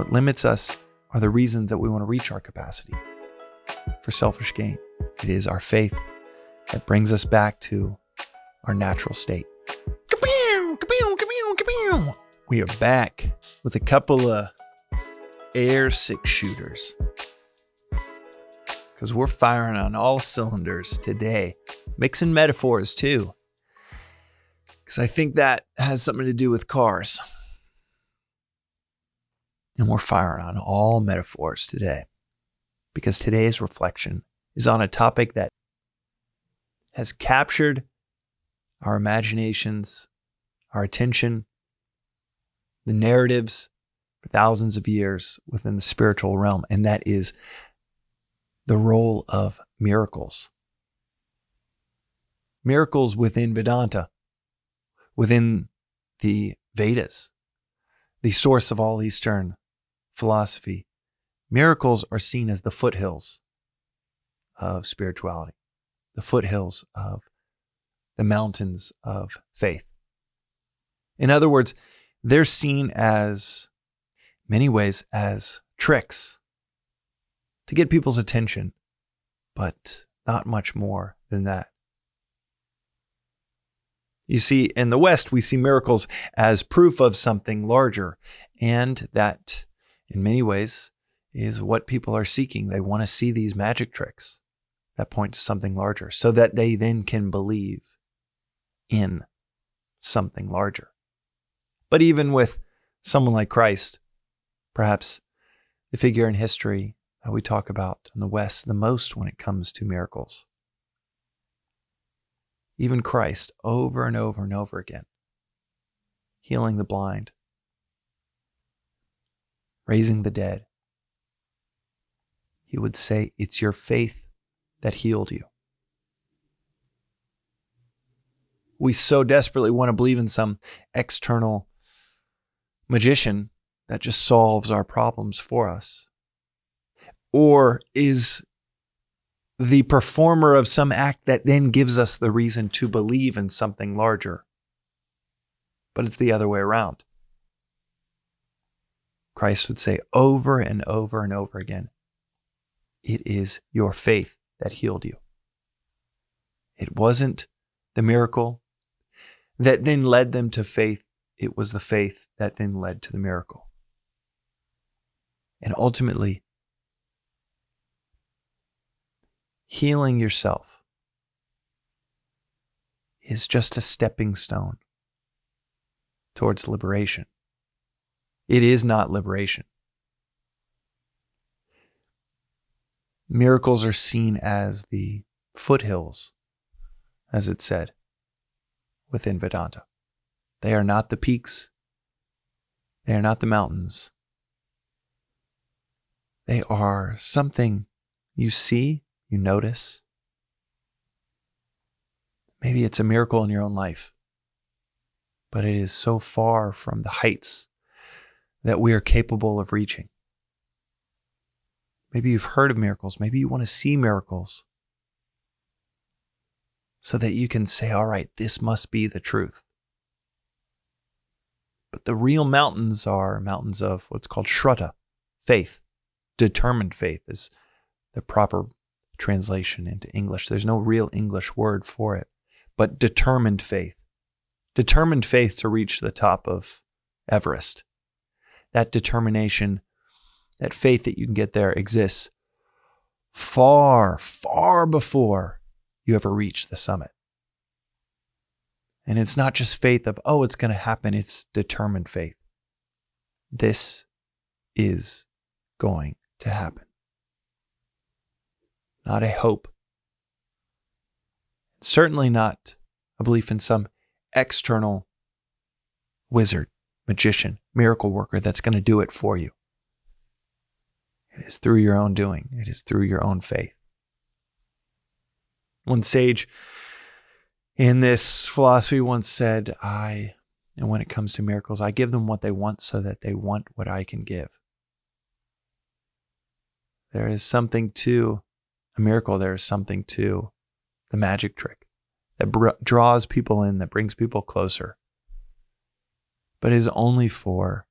What limits us are the reasons that we want to reach our capacity for selfish gain. It is our faith that brings us back to our natural state. We are back with a couple of air 6-shooters because we're firing on all cylinders today, mixing metaphors too, because I think that has something to do with cars. And we're firing on all metaphors today because today's reflection is on a topic that has captured our imaginations, our attention, the narratives for thousands of years within the spiritual realm, and that is the role of miracles. Miracles within Vedanta, within the Vedas, the source of all Eastern philosophy. Miracles are seen as the foothills of spirituality, the foothills of the mountains of faith. In other words, they're seen as, in many ways, as tricks to get people's attention, but not much more than that. You see, in the West, we see miracles as proof of something larger, and that, in many ways, is what people are seeking. They want to see these magic tricks that point to something larger so that they then can believe in something larger. But even with someone like Christ, perhaps the figure in history that we talk about in the West the most when it comes to miracles, even Christ, over and over and over again, healing the blind, raising the dead, he would say, "It's your faith that healed you." We so desperately want to believe in some external magician that just solves our problems for us, or is the performer of some act that then gives us the reason to believe in something larger. But it's the other way around. Christ would say over and over and over again, "It is your faith that healed you." It wasn't the miracle that then led them to faith. It was the faith that then led to the miracle. And ultimately, healing yourself is just a stepping stone towards liberation. It is not liberation. Miracles are seen as the foothills, as it said, within Vedanta. They are not the peaks. They are not the mountains. They are something you see, you notice. Maybe it's a miracle in your own life, but it is so far from the heights that we are capable of reaching. Maybe you've heard of miracles. Maybe you want to see miracles so that you can say, all right, this must be the truth. But the real mountains are mountains of what's called shraddha, faith. Determined faith is the proper translation into English. There's no real English word for it, but determined faith. Determined faith to reach the top of Everest. That determination, that faith that you can get there exists far, far before you ever reach the summit. And it's not just faith of, oh, it's going to happen. It's determined faith. This is going to happen. Not a hope. Certainly not a belief in some external wizard, magician, miracle worker that's going to do it for you. It is through your own doing. It is through your own faith. One sage in this philosophy once said, and when it comes to miracles, I give them what they want so that they want what I can give. There is something to a miracle. There is something to the magic trick that draws people in, that brings people closer, but is only for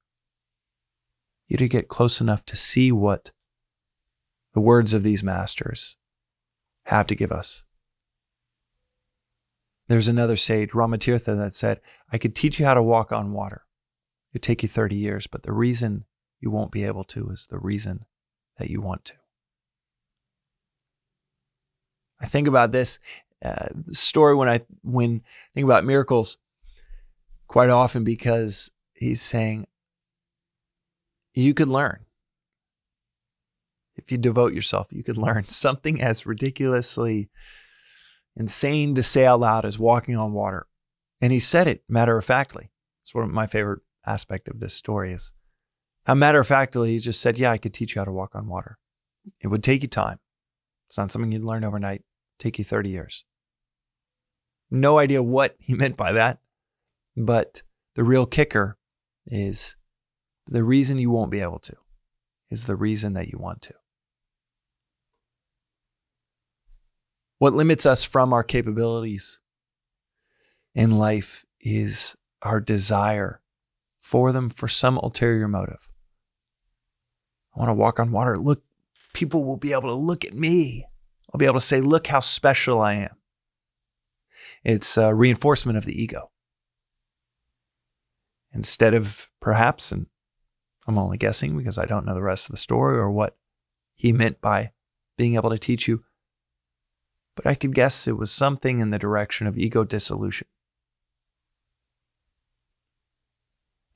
you to get close enough to see what the words of these masters have to give us. There's another sage, Ramatirtha, that said, I could teach you how to walk on water. It'd take you 30 years, but the reason you won't be able to is the reason that you want to. I think about this story when I think about miracles quite often, because he's saying you could learn. If you devote yourself, you could learn something as ridiculously insane to say out loud as walking on water. And he said it matter-of-factly. It's one of my favorite aspect of this story is how matter-of-factly he just said, yeah, I could teach you how to walk on water. It would take you time. It's not something you'd learn overnight. Take you 30 years. No idea what he meant by that, but the real kicker is the reason you won't be able to is the reason that you want to. What limits us from our capabilities in life is our desire for them for some ulterior motive. I want to walk on water. Look, people will be able to look at me. I'll be able to say, look how special I am. It's a reinforcement of the ego. Instead of perhaps, and I'm only guessing because I don't know the rest of the story or what he meant by being able to teach you, but I could guess it was something in the direction of ego dissolution.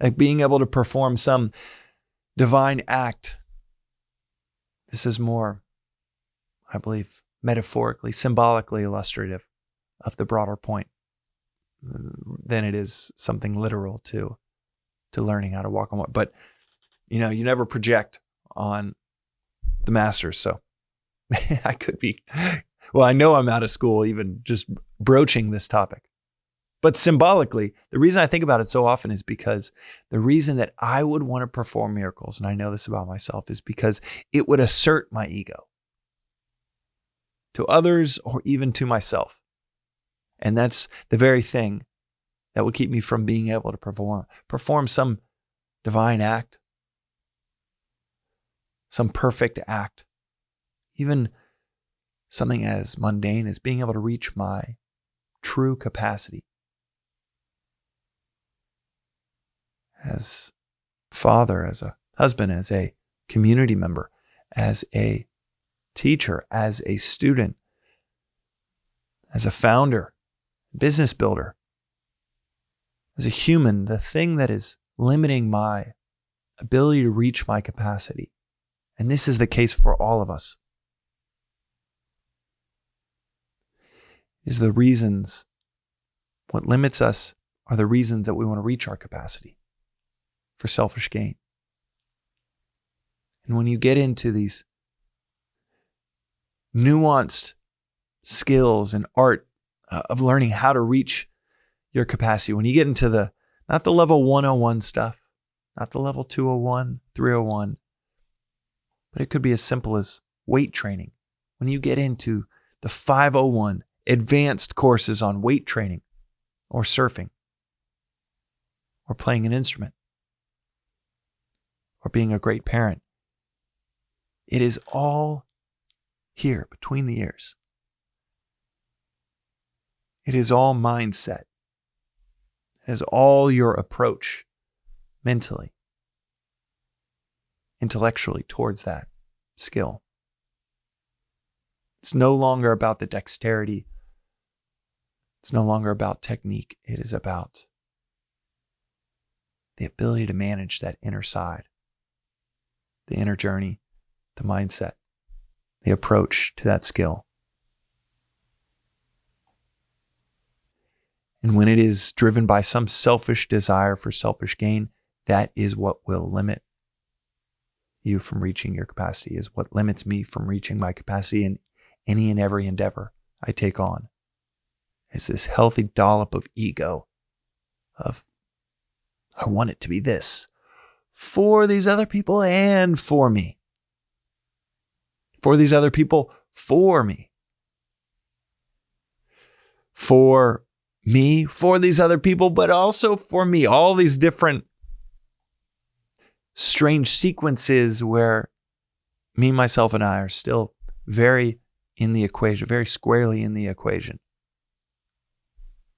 Like being able to perform some divine act. This is more, I believe, metaphorically, symbolically illustrative of the broader point than it is something literal to learning how to walk on water. But, you never project on the masters. So I could be, well, I know I'm out of school even just broaching this topic. But symbolically, the reason I think about it so often is because the reason that I would want to perform miracles, and I know this about myself, is because it would assert my ego to others or even to myself. And that's the very thing that would keep me from being able to perform some divine act, some perfect act, even something as mundane as being able to reach my true capacity as a father, as a husband, as a community member, as a teacher, as a student, as a founder, business builder, as a human. The thing that is limiting my ability to reach my capacity, and this is the case for all of us, is the reasons, what limits us are the reasons that we want to reach our capacity for selfish gain. And when you get into these nuanced skills and art of learning how to reach your capacity, when you get into not the level 101 stuff, not the level 201, 301, but it could be as simple as weight training. When you get into the 501 advanced courses on weight training or surfing or playing an instrument or being a great parent, it is all here between the ears. It is all mindset. It is all your approach mentally, intellectually towards that skill. It's no longer about the dexterity. It's no longer about technique. It is about the ability to manage that inner side, the inner journey, the mindset, the approach to that skill. And when it is driven by some selfish desire for selfish gain, that is what will limit you from reaching your capacity, is what limits me from reaching my capacity in any and every endeavor I take on. Is this healthy dollop of ego of, I want it to be this for these other people and for me. For these other people, for me. For me, for these other people, but also for me. All these different strange sequences where me, myself, and I are still very in the equation, very squarely in the equation.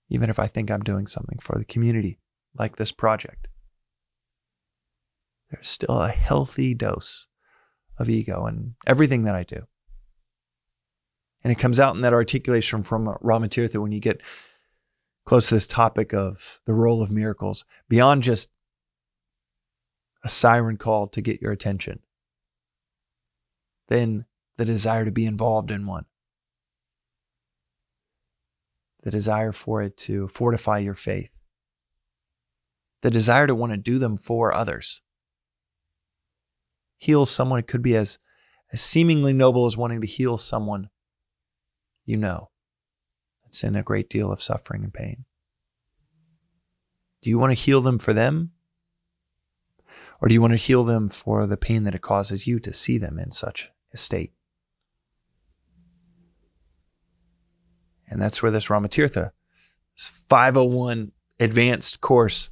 Even if I think I'm doing something for the community, like this project, there's still a healthy dose of ego in everything that I do. And it comes out in that articulation from Ramatirtha when you get close to this topic of the role of miracles, beyond just a siren call to get your attention, then the desire to be involved in one, the desire for it to fortify your faith, the desire to want to do them for others. Heal someone, it could be as seemingly noble as wanting to heal someone you know that's in a great deal of suffering and pain. Do you want to heal them for them? Or do you want to heal them for the pain that it causes you to see them in such a state? And that's where this Ramatirtha, this 501 advanced course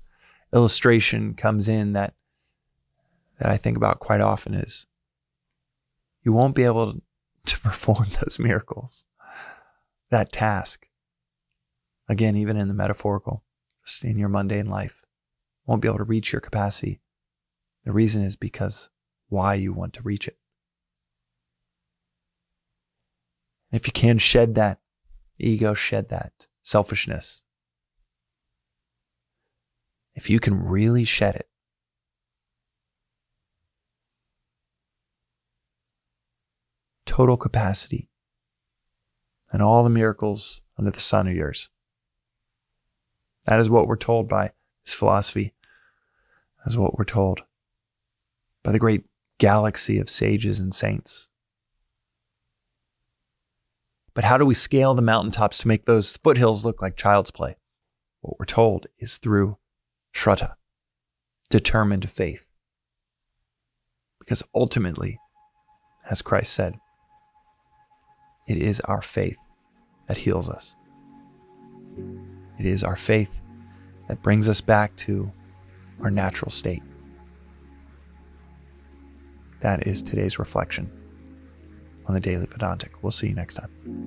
illustration comes in that I think about quite often is you won't be able to perform those miracles, that task. Again, even in the metaphorical, just in your mundane life, won't be able to reach your capacity. The reason is because why you want to reach it. If you can shed that ego, shed that selfishness, if you can really shed it, total capacity and all the miracles under the sun are yours. That is what we're told by this philosophy. That is what we're told by the great galaxy of sages and saints. But how do we scale the mountaintops to make those foothills look like child's play? What we're told is through shraddha, determined faith. Because ultimately, as Christ said, it is our faith that heals us. It is our faith that brings us back to our natural state. That is today's reflection on the Daily Vedantic. We'll see you next time.